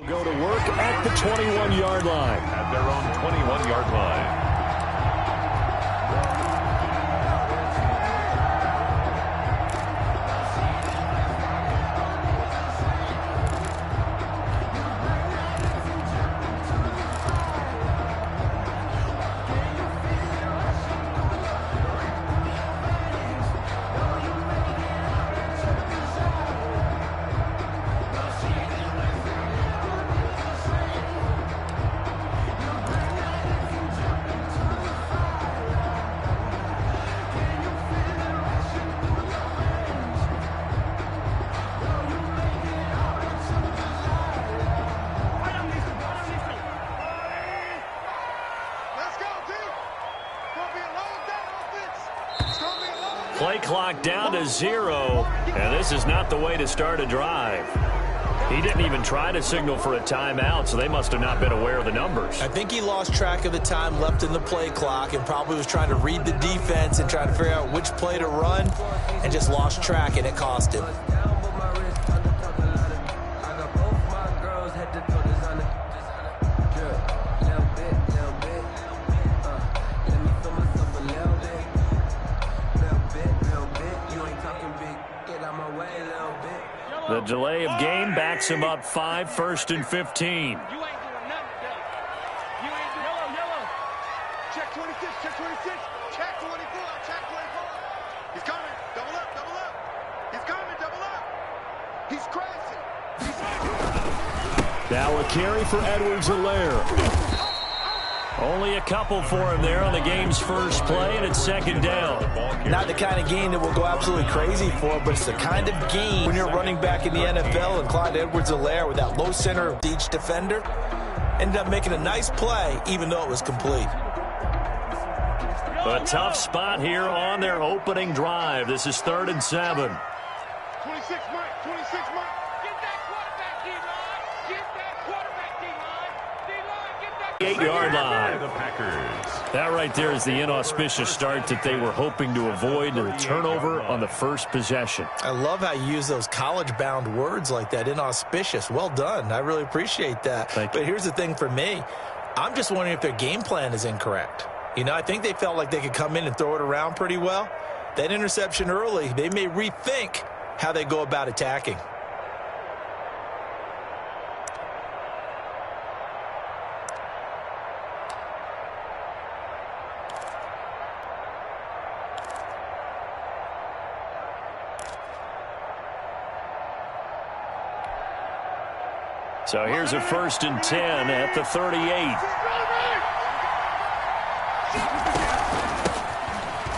Go to work at the 21-yard line. At their own 21-yard line. Play clock down to 0, and this is not the way to start a drive. He didn't even try to signal for a timeout, so they must have not been aware of the numbers. I think he lost track of the time left in the play clock and probably was trying to read the defense and trying to figure out which play to run and just lost track, and it cost him. The delay of game backs him up 5, 1st and 15. You ain't doing nothing, though. You ain't doing yellow. Check 26, check 26, check 24, check 24. He's coming. Double up, double up. He's coming, double up. He's crashing. Now a carry for Edwards-Helaire. Only a couple for him there on the game's first play, and it's 2nd down. Not the kind of game that we'll go absolutely crazy for, but it's the kind of game when you're running back in the NFL, and Clyde Edwards-Helaire with that low center of each defender ended up making a nice play, even though it was complete. A tough spot here on their opening drive. This is 3rd and 7. 26, Mike, 26, Mike. Get that quarterback, D-line. Get that quarterback, D-line. D-line, get that 8-yard line. The Packers. That right there is the inauspicious start that they were hoping to avoid, the turnover on the first possession. I love how you use those college-bound words like that, inauspicious. Well done. I really appreciate that. Thank you. But here's the thing for me. I'm just wondering if their game plan is incorrect. You know, I think they felt like they could come in and throw it around pretty well. That interception early, they may rethink how they go about attacking. So here's a 1st and 10 at the 38.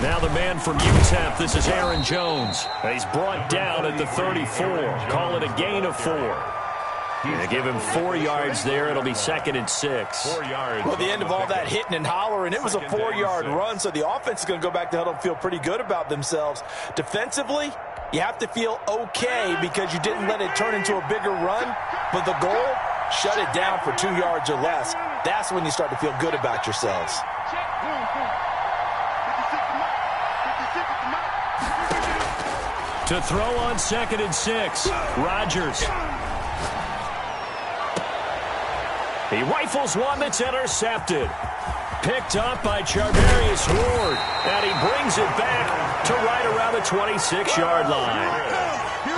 Now the man from UTEP, this is Aaron Jones. He's brought down at the 34. Call it a gain of 4. They give him 4 yards there. It'll be 2nd and 6. 4 yards. Well, the end of all that hitting and hollering, it was a 4-yard run, so the offense is going to go back to huddle and feel pretty good about themselves. Defensively, you have to feel okay because you didn't let it turn into a bigger run, but the goal, shut it down for 2 yards or less. That's when you start to feel good about yourselves. To throw on 2nd and 6, Rodgers. He rifles one that's intercepted. Picked up by Charvarius Ward. And he brings it back to right around the 26-yard line.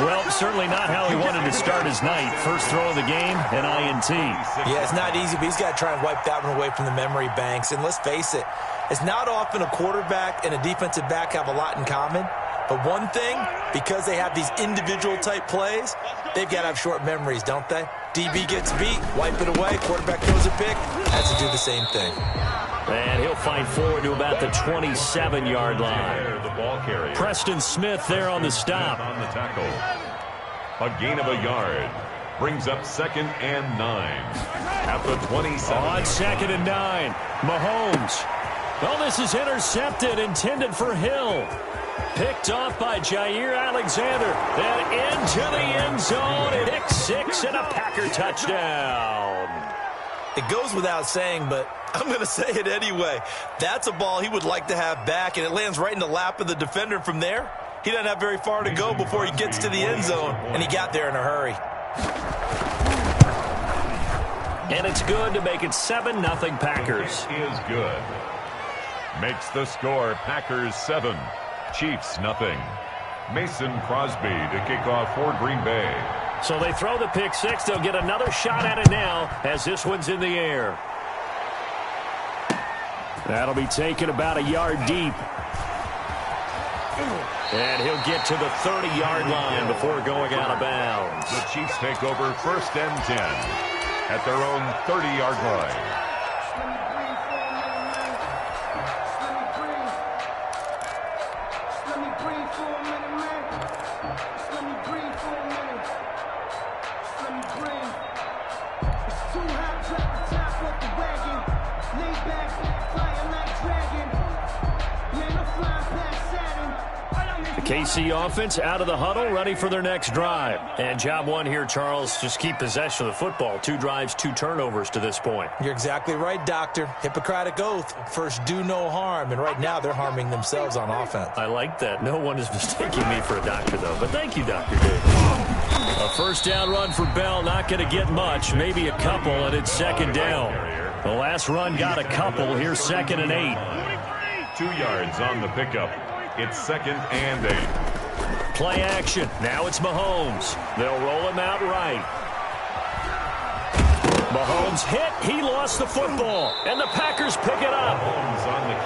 Well, certainly not how he wanted to start his night. First throw of the game, an INT. Yeah, it's not easy, but he's got to try and wipe that one away from the memory banks. And let's face it, it's not often a quarterback and a defensive back have a lot in common. But one thing, because they have these individual type plays, they've got to have short memories, don't they? DB gets beat, wipe it away, quarterback throws a pick, has to do the same thing. And he'll fight forward to about the 27-yard line. The ball carrier. Preston Smith there on the stop. On the tackle. A gain of a yard. Brings up 2nd and 9. At the 27. On 2nd and 9, Mahomes. Well, this is intercepted, intended for Hill. Picked off by Jair Alexander. Then into the end zone. Pick 6 and a Packer touchdown. It goes without saying, but I'm going to say it anyway. That's a ball he would like to have back, and it lands right in the lap of the defender from there. He doesn't have very far to go before he gets to the end zone, and he got there in a hurry. And it's good to make it 7-0 Packers. Is good. Makes the score Packers 7, Chiefs nothing. Mason Crosby to kick off for Green Bay. So they throw the pick six. They'll get another shot at it now as this one's in the air. That'll be taken about a yard deep. And he'll get to the 30-yard line before going out of bounds. The Chiefs take over 1st and 10 at their own 30-yard line. KC offense out of the huddle, ready for their next drive. And job one here, Charles, just keep possession of the football. 2 drives, 2 turnovers to this point. You're exactly right, Doctor. Hippocratic oath. First, do no harm. And right now, they're harming themselves on offense. I like that. No one is mistaking me for a doctor, though. But thank you, Dr. Dave. A first down run for Bell. Not going to get much. Maybe a couple, and it's 2nd down. The last run got a couple. Here's 2nd and 8. 2 yards on the pickup. It's 2nd and 8. Play action. Now it's Mahomes. They'll roll him out right. Mahomes hit. He lost the football. And the Packers pick it up.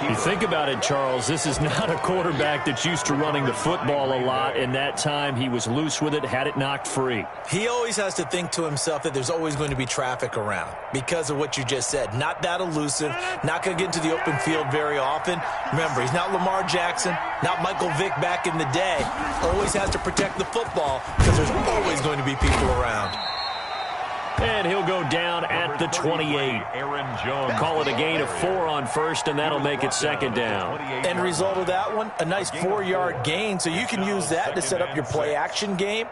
You think about it, Charles. This is not a quarterback that's used to running the football a lot. And that time he was loose with it, had it knocked free. He always has to think to himself that there's always going to be traffic around because of what you just said. Not that elusive. Not going to get into the open field very often. Remember, he's not Lamar Jackson, not Michael Vick back in the day. Always has to protect the football because there's always going to be people around. And he'll go down at the 28. Aaron Jones. Call it a gain of 4 on first, and that'll make it 2nd down. End result of that one, a nice 4-yard gain, so you can use that to set up your play-action game,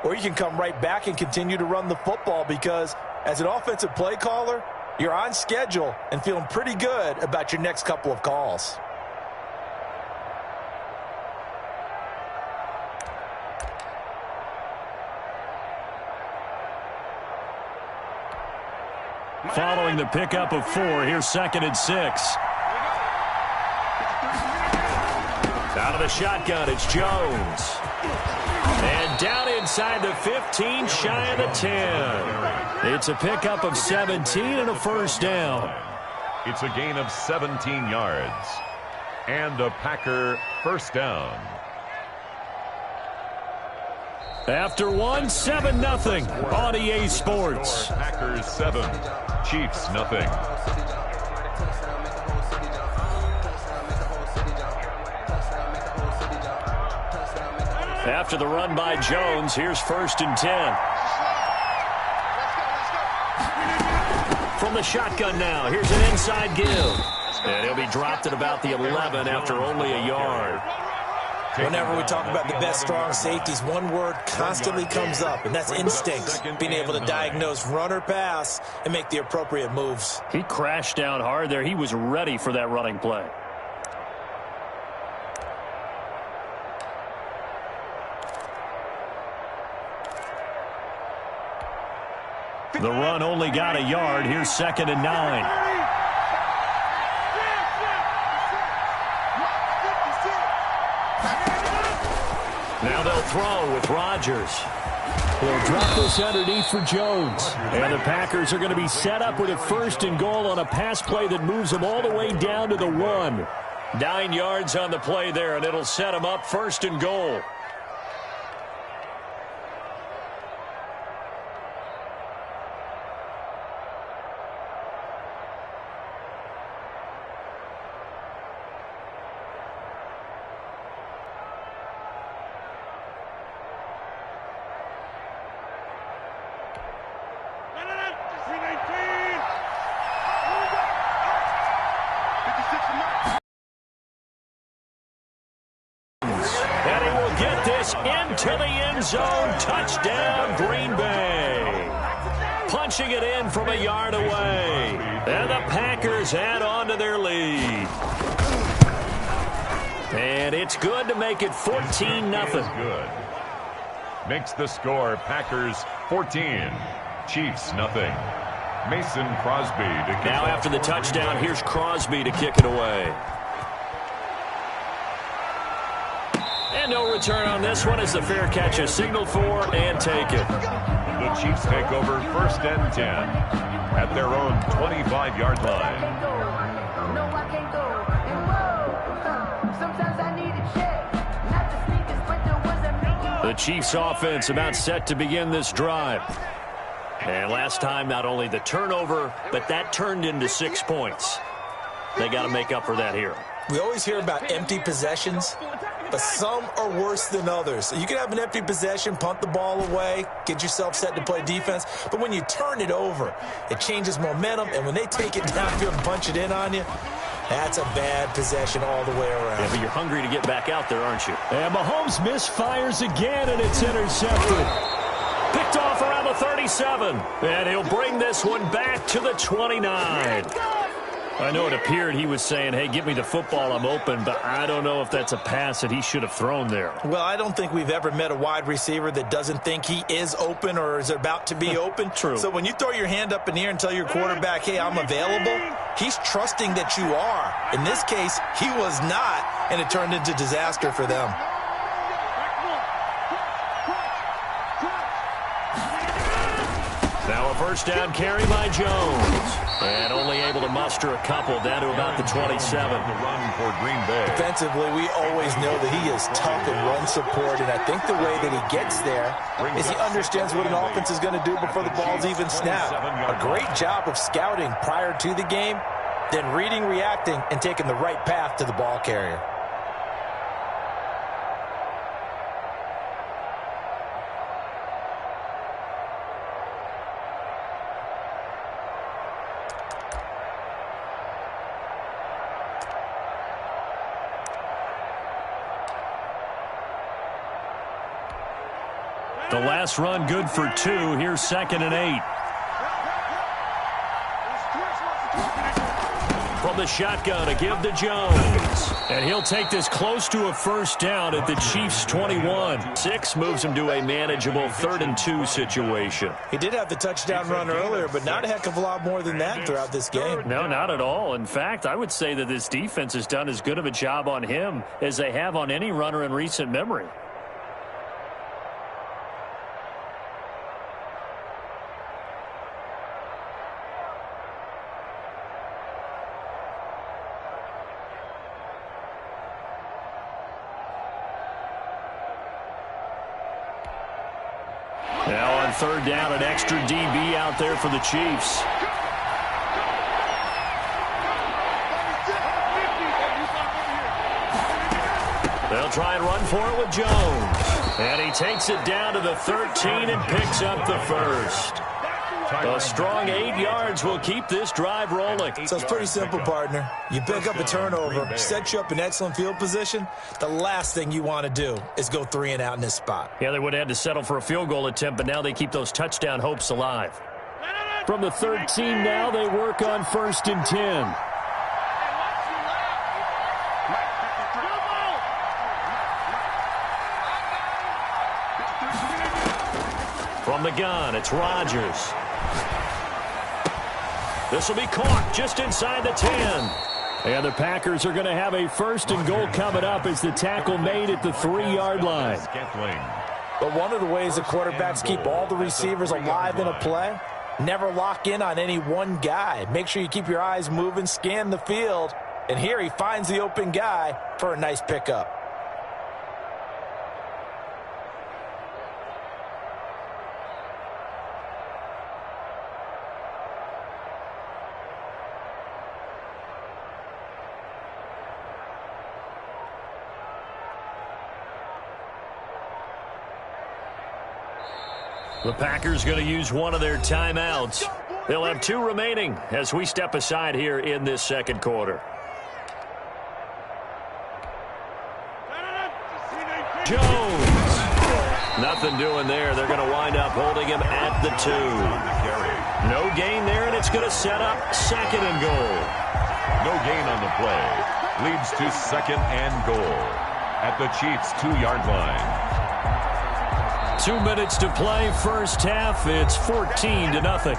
or you can come right back and continue to run the football because as an offensive play caller, you're on schedule and feeling pretty good about your next couple of calls. Following the pickup of 4, here's 2nd and 6. Out of the shotgun, it's Jones. And down inside the 15, shy of the 10. It's a pickup of 17 and a first down. It's a gain of 17 yards. And a Packer first down. After 1, 7-0 on EA Sports. Packers 7, Chiefs nothing. After the run by Jones, here's 1st and 10. From the shotgun now, here's an inside give. And he'll be dropped at about the 11 after only a yard. Whenever we talk about the best strong safeties, one word constantly comes up, and that's instinct. Being able to diagnose run or pass and make the appropriate moves. He crashed down hard there. He was ready for that running play. The run only got a yard. Here's 2nd and 9. Now they'll throw with Rodgers. They'll drop this underneath for Jones. And the Packers are going to be set up with a 1st and goal on a pass play that moves them all the way down to the 1. 9 yards on the play there, and it'll set them up 1st and goal. Into the end zone, touchdown Green Bay. Punching it in from a yard away. And the Packers add on to their lead. And it's good to make it 14-0. Good. Makes the score Packers 14, Chiefs nothing. Mason Crosby to kick Now off after the for touchdown, Green Bay. here's Crosby to kick it away. And no return on this one as the fair catch is signaled for and taken. The Chiefs take over 1st and 10 at their own 25-yard line. No, I can't go. And whoa, sometimes I need a check. Not the sneakers, but the ones that make you. The Chiefs offense about set to begin this drive. And last time, not only the turnover, but that turned into 6 points. They got to make up for that here. We always hear about empty possessions, but some are worse than others. You can have an empty possession, punt the ball away, get yourself set to play defense, but when you turn it over, it changes momentum, and when they take it downfield and punch it in on you, that's a bad possession all the way around. Yeah, but you're hungry to get back out there, aren't you? And Mahomes misfires again, and it's intercepted. Picked off around the 37, and he'll bring this one back to the 29. I know it appeared he was saying, hey, give me the football, I'm open, but I don't know if that's a pass that he should have thrown there. Well, I don't think we've ever met a wide receiver that doesn't think he is open or is about to be open. True. So when you throw your hand up in the air and tell your quarterback, hey, I'm available, he's trusting that you are. In this case, he was not, and it turned into disaster for them. Now a first down carry by Jones. And only able to muster a couple down to about the 27. The run for Green Bay. Defensively, we always know that he is tough in run support, and I think the way that he gets there is he understands what an offense is going to do before the ball's even snapped. A great job of scouting prior to the game, then reading, reacting, and taking the right path to the ball carrier. The last run good for 2. Here's 2nd and 8. From the shotgun, a give to Jones. And he'll take this close to a first down at the Chiefs' 21. 6 moves him to a manageable 3rd and 2 situation. He did have the touchdown run earlier, but not a heck of a lot more than that throughout this game. No, not at all. In fact, I would say that this defense has done as good of a job on him as they have on any runner in recent memory. Now on 3rd down, an extra DB out there for the Chiefs. They'll try and run for it with Jones. And he takes it down to the 13 and picks up the first. A strong 8 yards will keep this drive rolling. So it's pretty simple, partner. You pick up a turnover, set you up in excellent field position. The last thing you want to do is go 3 and out in this spot. Yeah, they would have had to settle for a field goal attempt, but now they keep those touchdown hopes alive. From the 13 now, they work on 1st and 10. From the gun, it's Rodgers. This will be caught just inside the 10. And the Packers are going to have a 1st and goal coming up as the tackle made at the 3-yard line. But one of the ways the quarterbacks keep all the receivers alive in a play, never lock in on any one guy. Make sure you keep your eyes moving, scan the field. And here he finds the open guy for a nice pickup. The Packers going to use one of their timeouts. They'll have 2 remaining as we step aside here in this 2nd quarter. Jones. Nothing doing there. They're going to wind up holding him at the 2. No gain there, and it's going to set up 2nd and goal. No gain on the play. Leads to 2nd and goal at the Chiefs' 2-yard line. 2 minutes to play, first half. It's 14-0.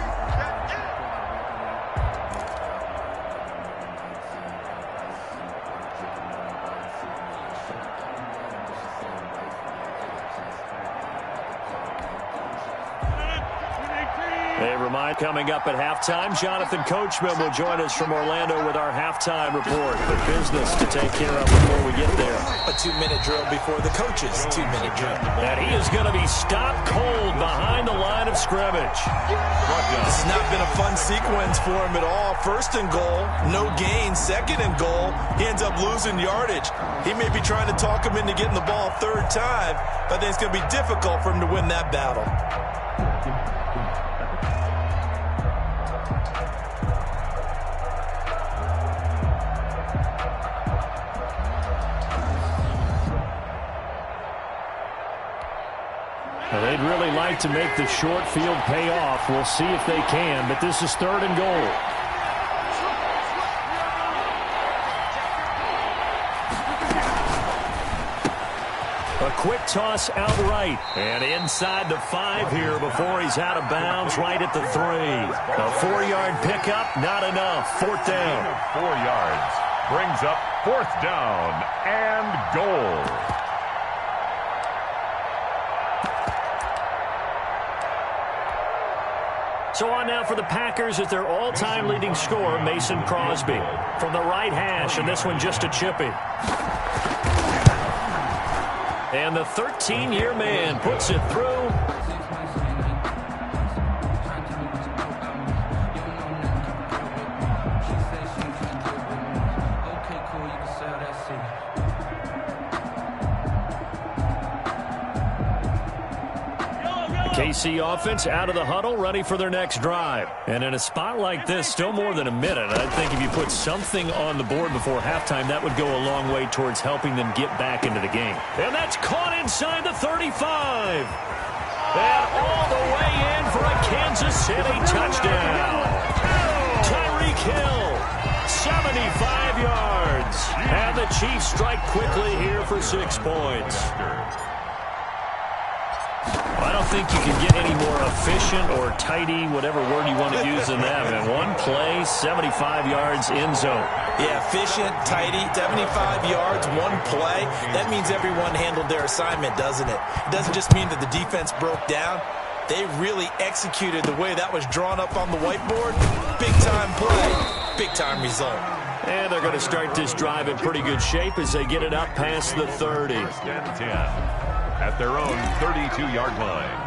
line. Coming up at halftime, Jonathan Coachman will join us from Orlando with our halftime report. The business to take care of before we get there. A 2-minute drill before the coach's 2-minute drill. And he is going to be stopped cold behind the line of scrimmage. This has not been a fun sequence for him at all. First and goal, no gain. Second and goal, he ends up losing yardage. He may be trying to talk him into getting the ball third time, but I think it's going to be difficult for him to win that battle. Well, they'd really like to make the short field pay off. We'll see if they can, but this is third and goal. A quick toss out right. And inside the 5 here before he's out of bounds right at the 3. A 4-yard pickup, not enough. Fourth down. 4 yards. Brings up fourth down and goal. So on now for the Packers at their all-time leading scorer, Mason Crosby. From the right hash, and this one just a chippy. And the 13-year man puts it through. KC offense out of the huddle, ready for their next drive. And in a spot like this, still more than a minute. I think if you put something on the board before halftime, that would go a long way towards helping them get back into the game. And that's caught inside the 35. And all the way in for a Kansas City touchdown. Tyreek Hill, 75 yards. And the Chiefs strike quickly here for 6 points. I don't think you can get any more efficient or tidy, whatever word you want to use in that. And one play, 75 yards in zone. Yeah, efficient, tidy, 75 yards, one play. That means everyone handled their assignment, doesn't it? It doesn't just mean that the defense broke down. They really executed the way that was drawn up on the whiteboard. Big-time play, big-time result. And they're going to start this drive in pretty good shape as they get it up past the 30. First and 10. At their own 32-yard line.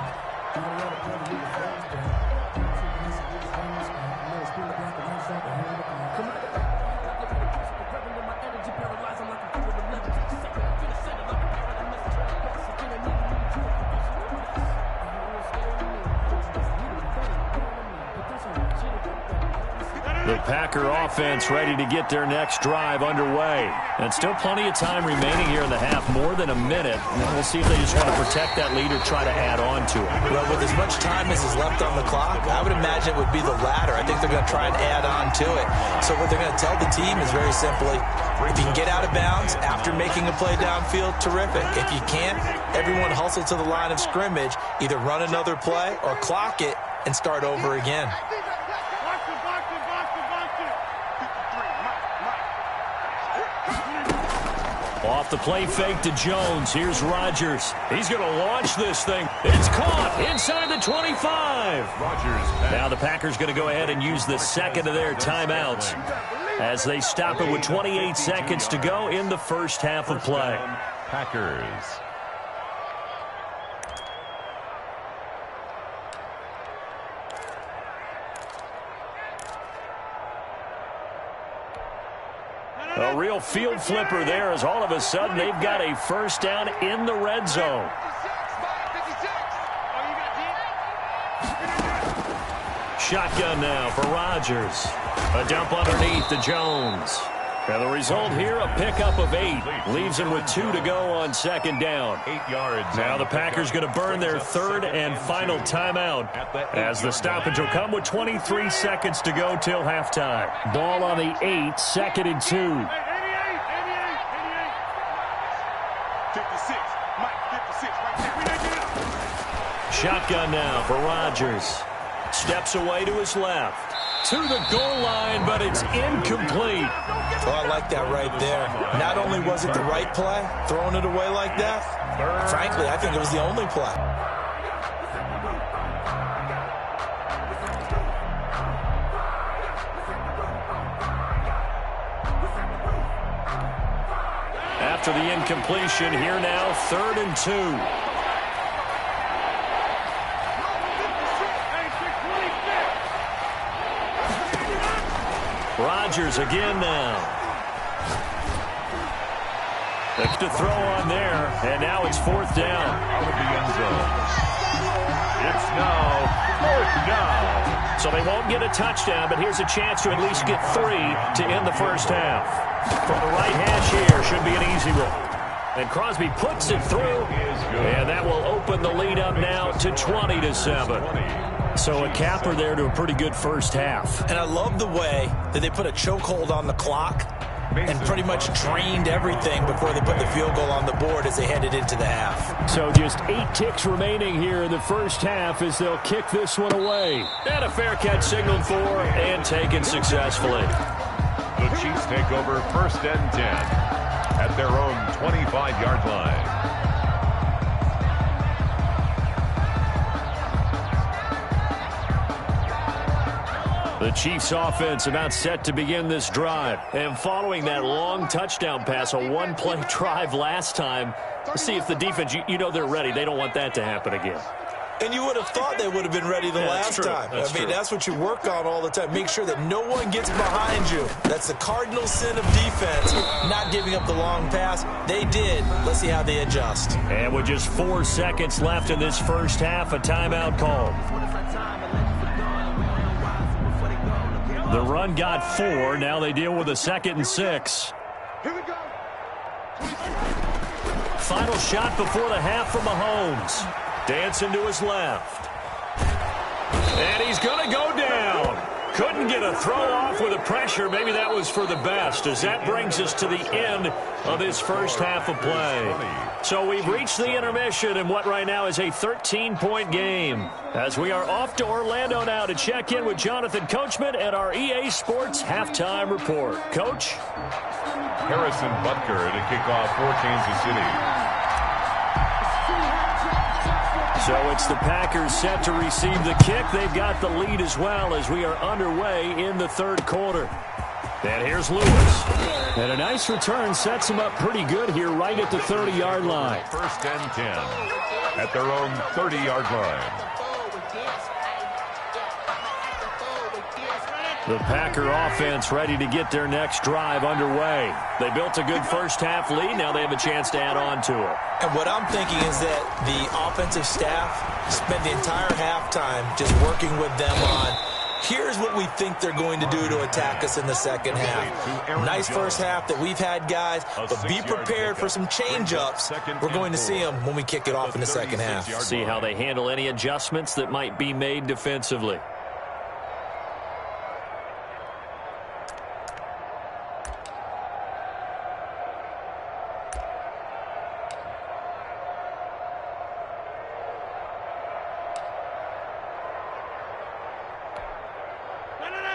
The Packer offense ready to get their next drive underway. And still plenty of time remaining here in the half, more than a minute. And we'll see if they just want to protect that lead or try to add on to it. Well, with as much time as is left on the clock, I would imagine it would be the latter. I think they're going to try and add on to it. So what they're going to tell the team is very simply, if you can get out of bounds after making a play downfield, terrific. If you can't, everyone hustle to the line of scrimmage, either run another play or clock it and start over again. Off the play fake to Jones. Here's Rodgers. He's going to launch this thing. It's caught inside the 25. Now the Packers going to go ahead and use the second of their timeouts as they stop it with 28 seconds to go in the first half of play. Packers. A real field flipper there as all of a sudden they've got a first down in the red zone. Shotgun now for Rodgers. A dump underneath to Jones. And the result here, a pickup of 8. Leaves him with 2 to go on second down. 8 yards. Now the Packers going to burn their third and final timeout as the stoppage will come with 23 seconds to go till halftime. Ball on the 8, 2nd and 2. 56. Mike, 56 right there. Shotgun now for Rodgers. Steps away to his left. To the goal line, but it's incomplete. Well, I like that right there. Not only was it the right play, throwing it away like that, frankly, I think it was the only play. after the incompletion. Here now, 3rd and 2. Rodgers again now. Looks to throw on there, and now it's 4th down. Out of the end zone. It's now 4th down. So they won't get a touchdown, but here's a chance to at least get 3 to end the first half. From the right hash here, should be an easy one. And Crosby puts it through, and that will open the lead up now to 20-7. So a capper there to a pretty good first half. And I love the way that they put a chokehold on the clock and pretty much drained everything before they put the field goal on the board as they headed into the half. So just 8 ticks remaining here in the first half as they'll kick this one away. And a fair catch signaled for and taken successfully. The Chiefs take over 1st and 10 at their own 25-yard line. The Chiefs offense about set to begin this drive. And following that long touchdown pass, a one-play drive last time, let's see if the defense, you know they're ready. They don't want that to happen again. And you would have thought they would have been ready the last time. That's what you work on all the time. Make sure that no one gets behind you. That's the cardinal sin of defense, not giving up the long pass. They did. Let's see how they adjust. And with just 4 seconds left in this first half, a timeout called. The run got 4. Now they deal with a 2nd and 6. Here we go. Final shot before the half from Mahomes. Dancing to his left. And he's going to go down. Couldn't get a throw off with the pressure. Maybe that was for the best, as that brings us to the end of this first half of play. So we've reached the intermission in what right now is a 13-point game, as we are off to Orlando now to check in with Jonathan Coachman at our EA Sports Halftime Report. Coach? Harrison Butker to kick off for Kansas City. So it's the Packers set to receive the kick. They've got the lead as well as we are underway in the 3rd quarter. And here's Lewis. And a nice return sets him up pretty good here right at the 30-yard line. 1st and 10 at their own 30-yard line. The Packer offense ready to get their next drive underway. They built a good first half lead. Now they have a chance to add on to it. And what I'm thinking is that the offensive staff spent the entire halftime just working with them on, here's what we think they're going to do to attack us in the second half. Nice first half that we've had, guys, but be prepared for some change-ups. We're going to see them when we kick it off in the second half. See how they handle any adjustments that might be made defensively.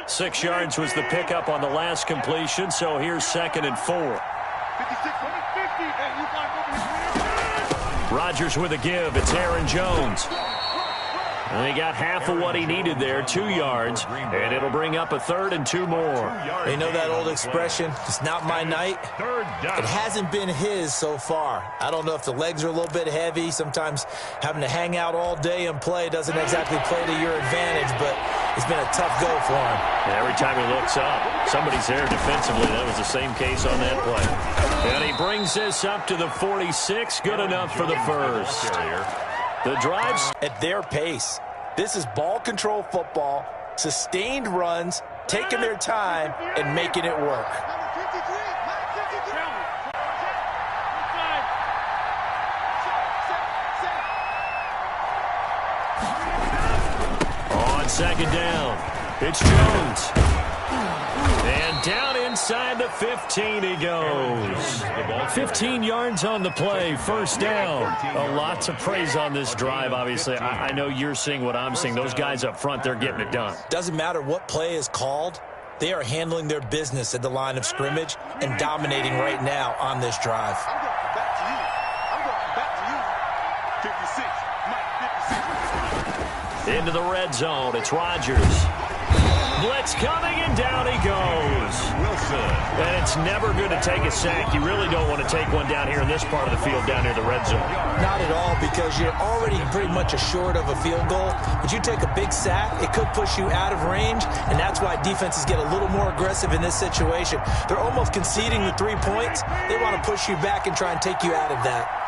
Six yards was the pickup on the last completion, so here's 2nd and 4. 56, Rodgers with a give. It's Aaron Jones. And he got half of what he needed there, 2 yards, and it'll bring up a 3rd and 2 more. You know that old expression, it's not my night? It hasn't been his so far. I don't know if the legs are a little bit heavy. Sometimes having to hang out all day and play doesn't exactly play to your advantage, but it's been a tough go for him. And every time he looks up, somebody's there defensively. That was the same case on that play. And he brings this up to the 46. Good enough for the first. The drives at their pace. This is ball control football, sustained runs, taking their time, and making it work. On 2nd down, it's Jones. And down inside the 15 he goes. 15 yards on the play, 1st down. Lots of praise on this drive, obviously. I know you're seeing what I'm seeing. Those guys up front, they're getting it done. Doesn't matter what play is called. They are handling their business at the line of scrimmage and dominating right now on this drive. I'm going back to you. 56, Mike, 56. Into the red zone, it's Rodgers. Blitz coming, and down he goes. And it's never good to take a sack. You really don't want to take one down here in this part of the field, down near the red zone. Not at all, because you're already pretty much assured of a field goal. But you take a big sack, it could push you out of range, and that's why defenses get a little more aggressive in this situation. They're almost conceding the 3 points. They want to push you back and try and take you out of that.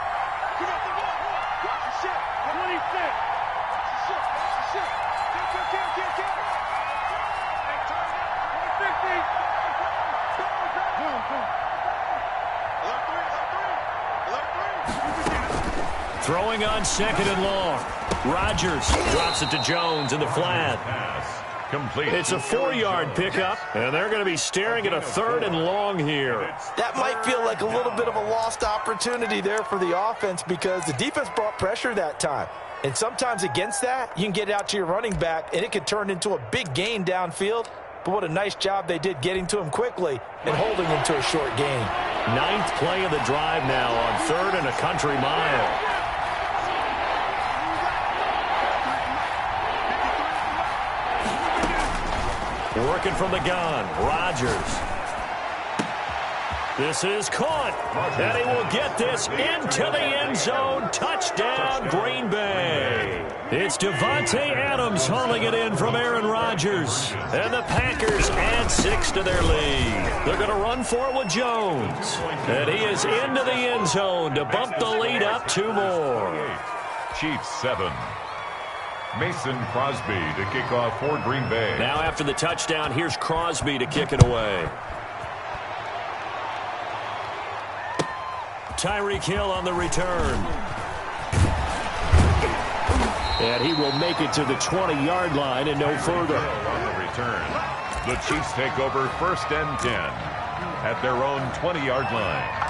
Throwing on 2nd and long. Rodgers drops it to Jones in the flat. Complete. It's a 4-yard pickup, and they're going to be staring at a 3rd and long here. That might feel like a little bit of a lost opportunity there for the offense because the defense brought pressure that time. And sometimes against that, you can get out to your running back, and it could turn into a big gain downfield. But what a nice job they did getting to him quickly and holding him to a short gain. 9th play of the drive now on 3rd and a country mile. Working from the gun, Rodgers. This is caught, and he will get this into the end zone. Touchdown, Green Bay. It's Devontae Adams hauling it in from Aaron Rodgers. And the Packers add 6 to their lead. They're going to run for it with Jones. And he is into the end zone to bump the lead up 2 more. Chiefs 7. Mason Crosby to kick off for Green Bay. Now after the touchdown, here's Crosby to kick it away. Tyreek Hill on the return. And he will make it to the 20-yard line and no further. On the return, the Chiefs take over 1st and 10 at their own 20-yard line.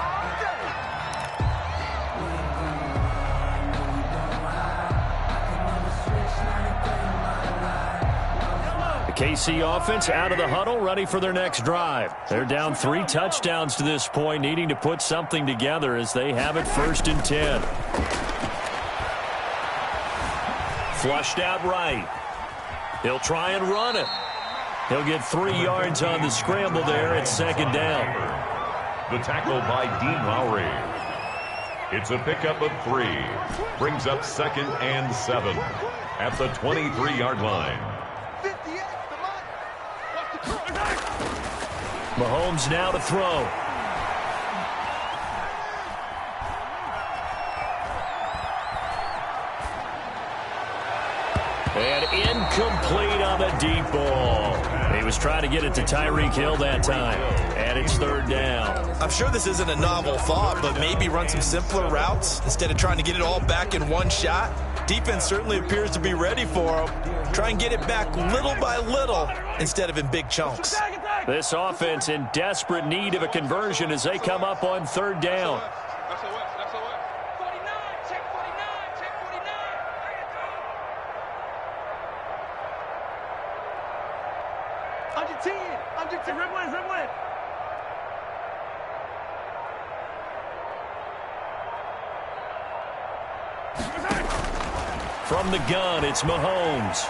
KC offense out of the huddle, ready for their next drive. They're down 3 touchdowns to this point, needing to put something together as they have it 1st and 10. Flushed out right. He'll try and run it. He'll get 3 yards on the scramble there at 2nd down. The tackle by Dean Lowry. It's a pickup of 3. Brings up 2nd and 7 at the 23-yard line. Mahomes now to throw. And incomplete on the deep ball. He was trying to get it to Tyreek Hill that time. And it's 3rd down. I'm sure this isn't a novel thought, but maybe run some simpler routes instead of trying to get it all back in one shot. Defense certainly appears to be ready for him. Try and get it back little by little instead of in big chunks. This offense in desperate need of a conversion as they come up on 3rd down. From the gun, it's Mahomes.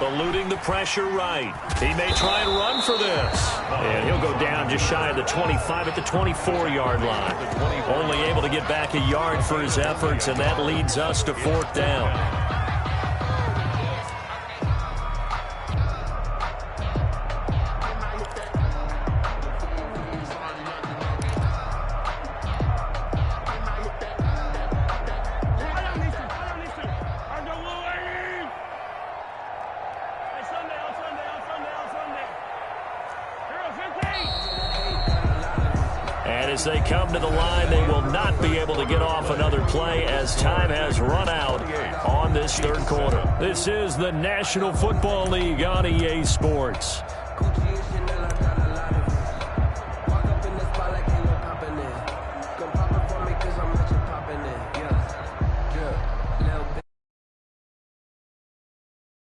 Eluding the pressure right. He may try and run for this. And he'll go down just shy of the 25 at the 24-yard line. Only able to get back a yard for his efforts, and that leads us to 4th down. As they come to the line, they will not be able to get off another play as time has run out on this 3rd quarter. This is the National Football League on EA Sports.